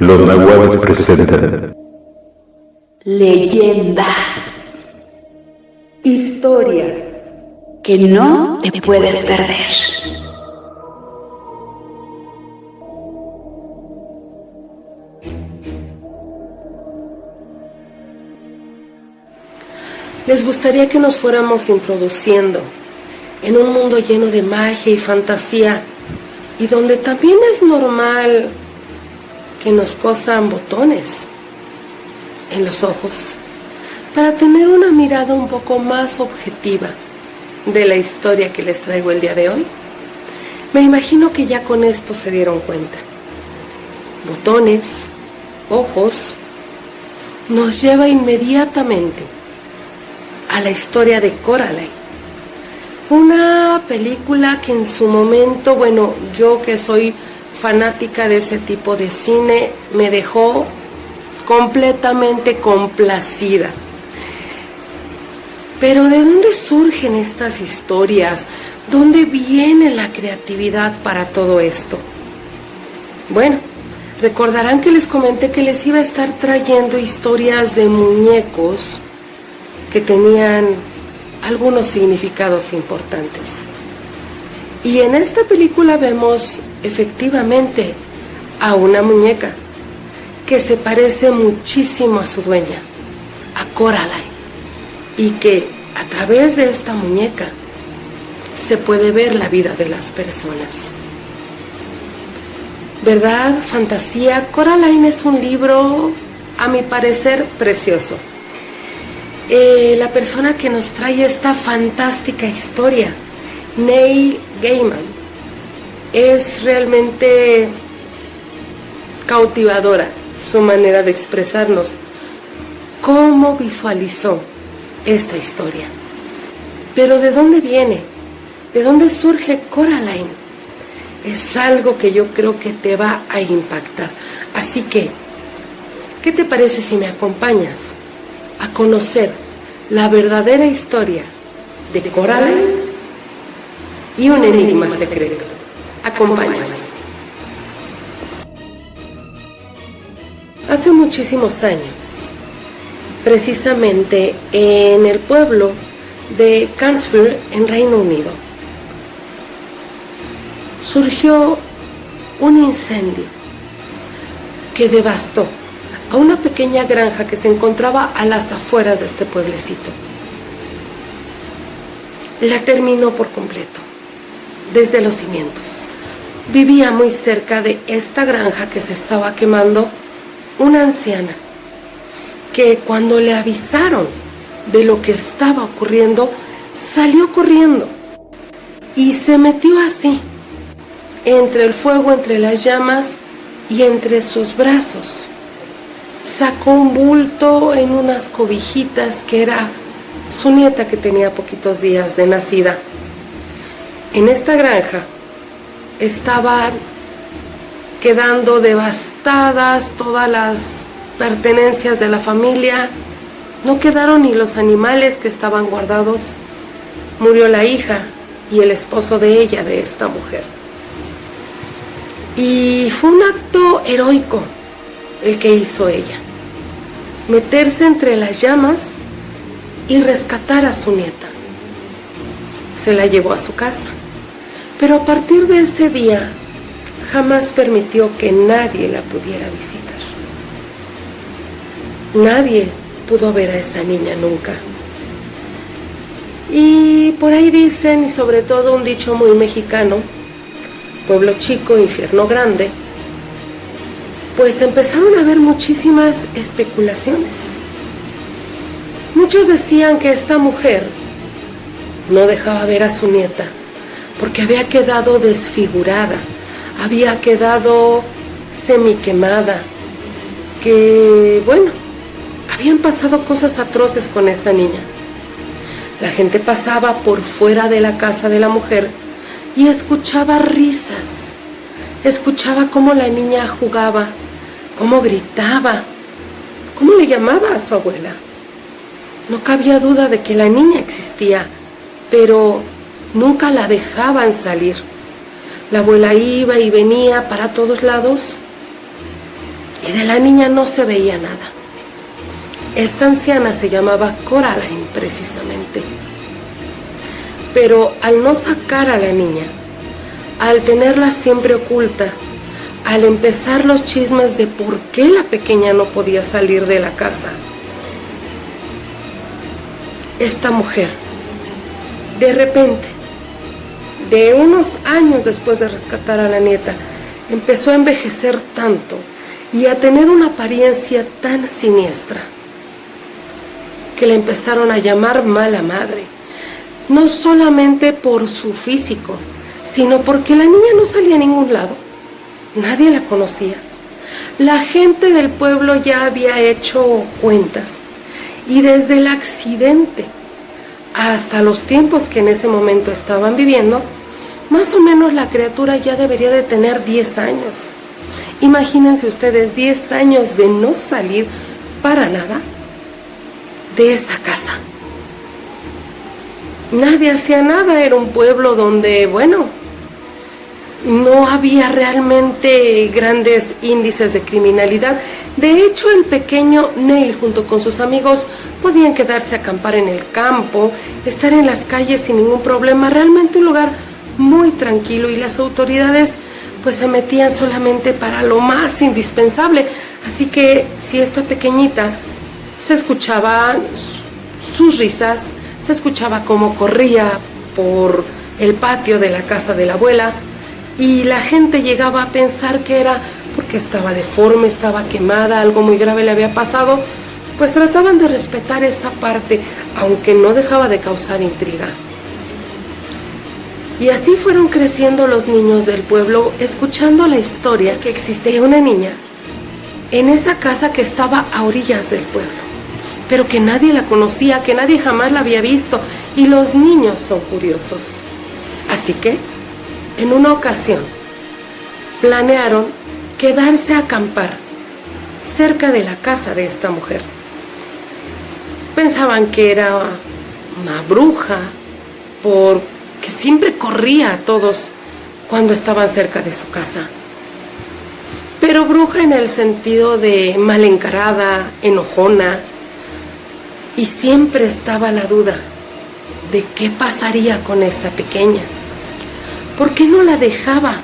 Los Nahuales presentan leyendas, historias que no te puedes perder. Les gustaría que nos fuéramos introduciendo en un mundo lleno de magia y fantasía, y donde también es normal que nos cosan botones en los ojos, para tener una mirada un poco más objetiva de la historia que les traigo el día de hoy. Me imagino que ya con esto se dieron cuenta. Botones, ojos, nos lleva inmediatamente a la historia de Coraline, una película que en su momento, bueno, yo que soy fanática de ese tipo de cine, me dejó completamente complacida. Pero ¿de dónde surgen estas historias? ¿Dónde viene la creatividad para todo esto? Bueno, recordarán que les comenté que les iba a estar trayendo historias de muñecos que tenían algunos significados importantes. Y en esta película vemos efectivamente a una muñeca que se parece muchísimo a su dueña, a Coraline, y que a través de esta muñeca se puede ver la vida de las personas. ¿Verdad? Fantasía. Coraline es un libro, a mi parecer, precioso. La persona que nos trae esta fantástica historia, Neil Gaiman, es realmente cautivadora su manera de expresarnos cómo visualizó esta historia. Pero ¿de dónde viene? ¿De dónde surge Coraline? Es algo que yo creo que te va a impactar. Así que, ¿qué te parece si me acompañas a conocer la verdadera historia de Coraline y un enigma secreto? Acompáñame. Hace muchísimos años, precisamente en el pueblo de Cannesville, en Reino Unido, surgió un incendio que devastó a una pequeña granja que se encontraba a las afueras de este pueblecito. La terminó por completo, desde los cimientos. Vivía muy cerca de esta granja que se estaba quemando una anciana, que cuando le avisaron de lo que estaba ocurriendo, salió corriendo y se metió así, entre el fuego, entre las llamas y entre sus brazos. Sacó un bulto en unas cobijitas que era su nieta, que tenía poquitos días de nacida. En esta granja estaban quedando devastadas todas las pertenencias de la familia. No quedaron ni los animales que estaban guardados. Murió la hija y el esposo de ella, de esta mujer. Y fue un acto heroico el que hizo ella: meterse entre las llamas y rescatar a su nieta. Se la llevó a su casa, pero a partir de ese día jamás permitió que nadie la pudiera visitar. Nadie pudo ver a esa niña nunca. Y por ahí dicen, y sobre todo un dicho muy mexicano: pueblo chico, infierno grande. Pues empezaron a haber muchísimas especulaciones. Muchos decían que esta mujer no dejaba ver a su nieta porque había quedado desfigurada, había quedado semiquemada, que bueno, habían pasado cosas atroces con esa niña. La gente pasaba por fuera de la casa de la mujer y escuchaba risas, escuchaba cómo la niña jugaba, cómo gritaba, cómo le llamaba a su abuela. No cabía duda de que la niña existía, pero nunca la dejaban salir. La abuela iba y venía para todos lados y de la niña no se veía nada. Esta anciana se llamaba Coraline precisamente. Pero al no sacar a la niña, al tenerla siempre oculta, al empezar los chismes de por qué la pequeña no podía salir de la casa, esta mujer, de repente, de unos años después de rescatar a la nieta, empezó a envejecer tanto y a tener una apariencia tan siniestra que le empezaron a llamar mala madre, no solamente por su físico, sino porque la niña no salía a ningún lado. Nadie la conocía. La gente del pueblo ya había hecho cuentas y desde el accidente hasta los tiempos que en ese momento estaban viviendo, más o menos la criatura ya debería de tener 10 años. Imagínense ustedes 10 años de no salir para nada de esa casa. Nadie hacía nada, era un pueblo donde, bueno, no había realmente grandes índices de criminalidad. De hecho, el pequeño Neil junto con sus amigos podían quedarse a acampar en el campo, estar en las calles sin ningún problema, realmente un lugar muy tranquilo, y las autoridades pues se metían solamente para lo más indispensable. Así que si esta pequeñita se escuchaba sus risas, se escuchaba cómo corría por el patio de la casa de la abuela, y la gente llegaba a pensar que era porque estaba deforme, estaba quemada, algo muy grave le había pasado, pues trataban de respetar esa parte, aunque no dejaba de causar intriga. Y así fueron creciendo los niños del pueblo, escuchando la historia que existía una niña en esa casa que estaba a orillas del pueblo, pero que nadie la conocía, que nadie jamás la había visto, y los niños son curiosos. Así que, en una ocasión, planearon quedarse a acampar cerca de la casa de esta mujer. Pensaban que era una bruja, porque siempre corría a todos cuando estaban cerca de su casa. Pero bruja en el sentido de mal encarada, enojona, y siempre estaba la duda de qué pasaría con esta pequeña. ¿Por qué no la dejaba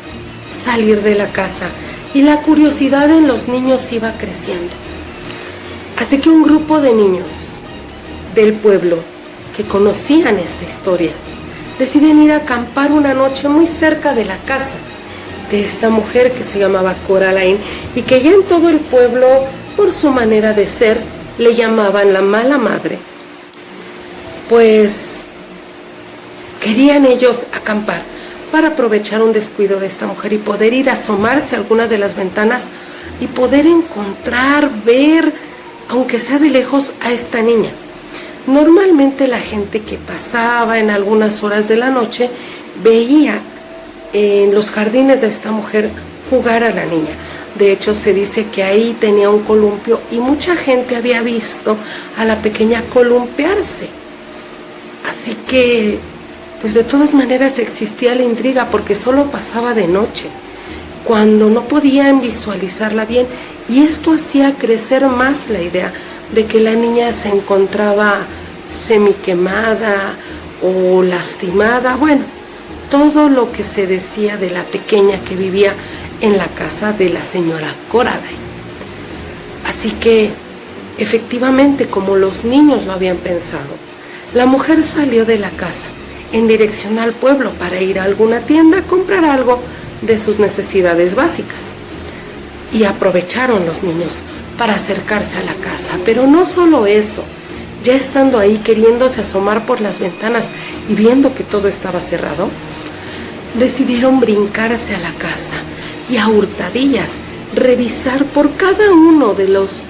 salir de la casa? Y la curiosidad en los niños iba creciendo. Así que un grupo de niños del pueblo que conocían esta historia deciden ir a acampar una noche muy cerca de la casa de esta mujer que se llamaba Coraline, y que ya en todo el pueblo, por su manera de ser, le llamaban la mala madre. Pues querían ellos acampar para aprovechar un descuido de esta mujer y poder ir a asomarse a alguna de las ventanas y poder encontrar, ver, aunque sea de lejos, a esta niña. Normalmente la gente que pasaba en algunas horas de la noche veía en los jardines de esta mujer jugar a la niña. De hecho, se dice que ahí tenía un columpio y mucha gente había visto a la pequeña columpiarse. Así que, pues de todas maneras existía la intriga, porque solo pasaba de noche, cuando no podían visualizarla bien, y esto hacía crecer más la idea de que la niña se encontraba semiquemada o lastimada. Bueno, todo lo que se decía de la pequeña que vivía en la casa de la señora Coraline. Así que, efectivamente, como los niños lo habían pensado, la mujer salió de la casa en dirección al pueblo para ir a alguna tienda a comprar algo de sus necesidades básicas. Y aprovecharon los niños para acercarse a la casa. Pero no solo eso, ya estando ahí queriéndose asomar por las ventanas y viendo que todo estaba cerrado, decidieron brincarse a la casa y a hurtadillas revisar por cada uno de los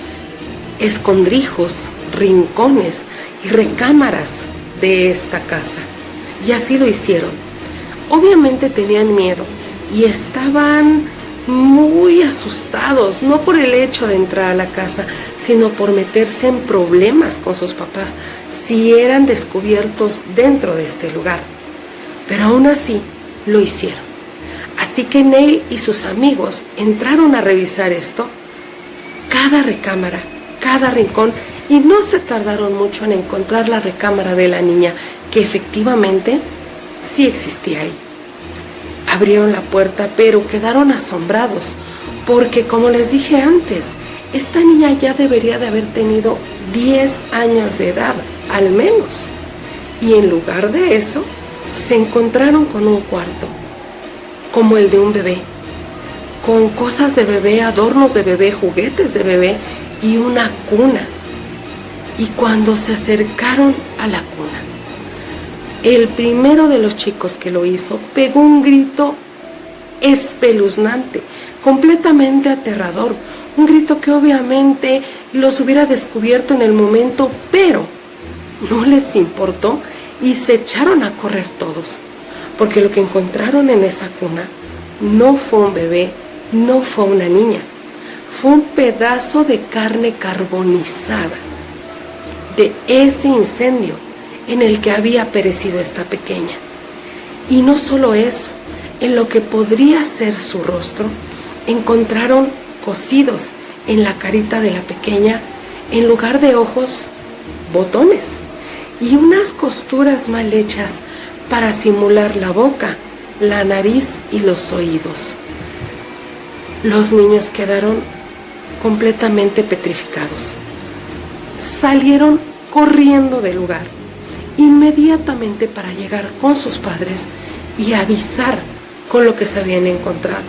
escondrijos, rincones y recámaras de esta casa. Y así lo hicieron. Obviamente tenían miedo y estaban muy asustados, no por el hecho de entrar a la casa, sino por meterse en problemas con sus papás si eran descubiertos dentro de este lugar. Pero aún así lo hicieron. Así que Neil y sus amigos entraron a revisar esto cada recámara, cada rincón, y no se tardaron mucho en encontrar la recámara de la niña, que efectivamente sí existía ahí. Abrieron la puerta, pero quedaron asombrados, porque como les dije antes, esta niña ya debería de haber tenido 10 años de edad, al menos. Y en lugar de eso, se encontraron con un cuarto, como el de un bebé, con cosas de bebé, adornos de bebé, juguetes de bebé y una cuna. Y cuando se acercaron a la cuna, el primero de los chicos que lo hizo pegó un grito espeluznante, completamente aterrador, un grito que obviamente los hubiera descubierto en el momento, pero no les importó y se echaron a correr todos, porque lo que encontraron en esa cuna no fue un bebé, no fue una niña, fue un pedazo de carne carbonizada de ese incendio en el que había perecido esta pequeña. Y no solo eso, en lo que podría ser su rostro, encontraron cosidos en la carita de la pequeña, en lugar de ojos, botones y unas costuras mal hechas para simular la boca, la nariz y los oídos. Los niños quedaron completamente petrificados. Salieron corriendo del lugar inmediatamente para llegar con sus padres y avisar con lo que se habían encontrado.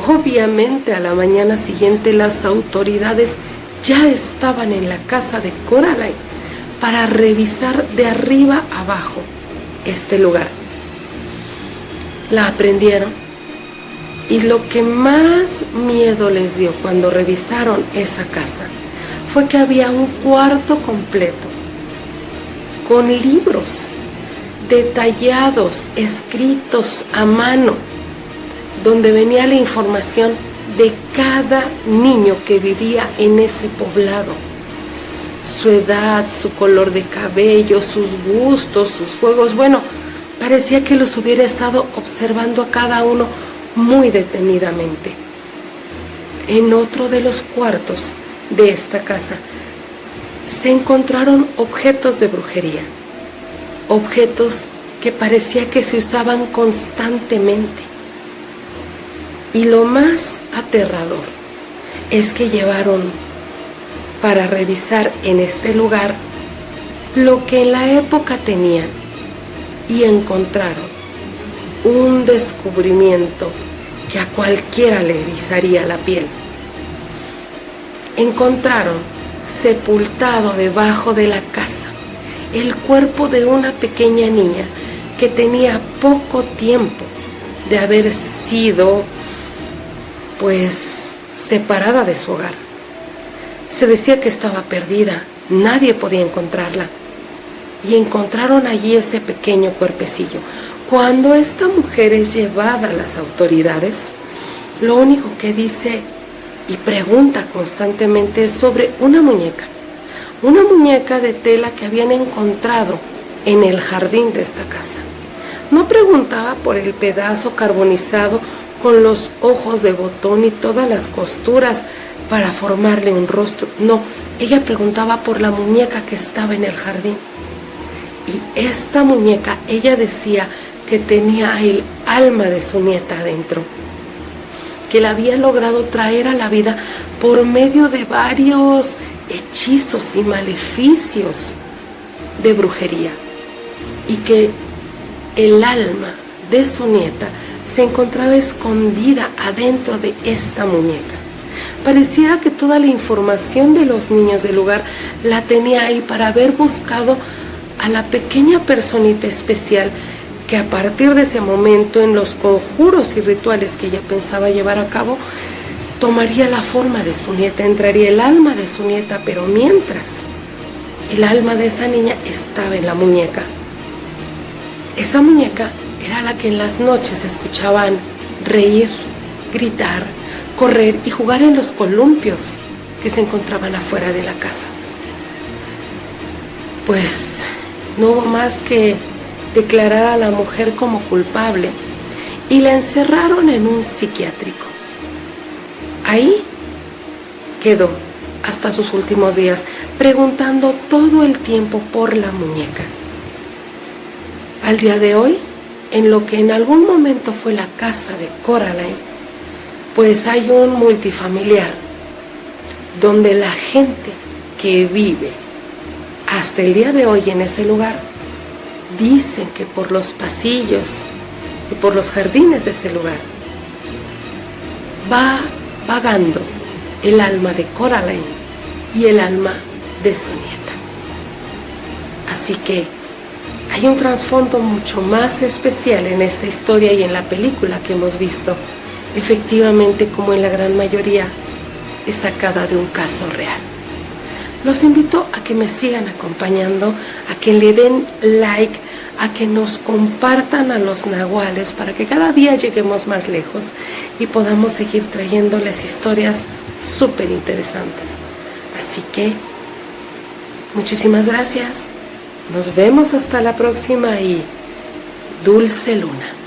Obviamente a la mañana siguiente las autoridades ya estaban en la casa de Coraline para revisar de arriba abajo este lugar. La aprendieron y lo que más miedo les dio cuando revisaron esa casa fue que había un cuarto completo con libros detallados, escritos a mano, donde venía la información de cada niño que vivía en ese poblado. Su edad, su color de cabello, sus gustos, sus juegos. Bueno, parecía que los hubiera estado observando a cada uno muy detenidamente. En otro de los cuartos de esta casa se encontraron objetos de brujería, objetos que parecía que se usaban constantemente. Y lo más aterrador es que llevaron para revisar en este lugar lo que en la época tenían y encontraron un descubrimiento que a cualquiera le erizaría la piel. Encontraron sepultado debajo de la casa el cuerpo de una pequeña niña que tenía poco tiempo de haber sido separada de su hogar. Se decía que estaba perdida, nadie podía encontrarla. Y encontraron allí ese pequeño cuerpecillo. Cuando esta mujer es llevada a las autoridades, lo único que dice y pregunta constantemente es sobre una muñeca de tela que habían encontrado en el jardín de esta casa. No preguntaba por el pedazo carbonizado con los ojos de botón y todas las costuras para formarle un rostro. No, ella preguntaba por la muñeca que estaba en el jardín. Y esta muñeca, ella decía que tenía el alma de su nieta adentro, que la había logrado traer a la vida por medio de varios hechizos y maleficios de brujería, y que el alma de su nieta se encontraba escondida adentro de esta muñeca. Pareciera que toda la información de los niños del lugar la tenía ahí para haber buscado a la pequeña personita especial que a partir de ese momento, en los conjuros y rituales que ella pensaba llevar a cabo, tomaría la forma de su nieta, entraría el alma de su nieta, pero mientras el alma de esa niña estaba en la muñeca. Esa muñeca era la que en las noches escuchaban reír, gritar, correr y jugar en los columpios que se encontraban afuera de la casa. Pues no hubo más que declarar a la mujer como culpable y la encerraron en un psiquiátrico. Ahí quedó hasta sus últimos días preguntando todo el tiempo por la muñeca. Al día de hoy, en lo que en algún momento fue la casa de Coraline, pues hay un multifamiliar donde la gente que vive hasta el día de hoy en ese lugar dicen que por los pasillos y por los jardines de ese lugar va vagando el alma de Coraline y el alma de su nieta. Así que hay un trasfondo mucho más especial en esta historia y en la película que hemos visto. Efectivamente, como en la gran mayoría, es sacada de un caso real. Los invito a que me sigan acompañando, a que le den like, a que nos compartan a los nahuales para que cada día lleguemos más lejos y podamos seguir trayéndoles historias súper interesantes. Así que, muchísimas gracias. Nos vemos hasta la próxima y dulce luna.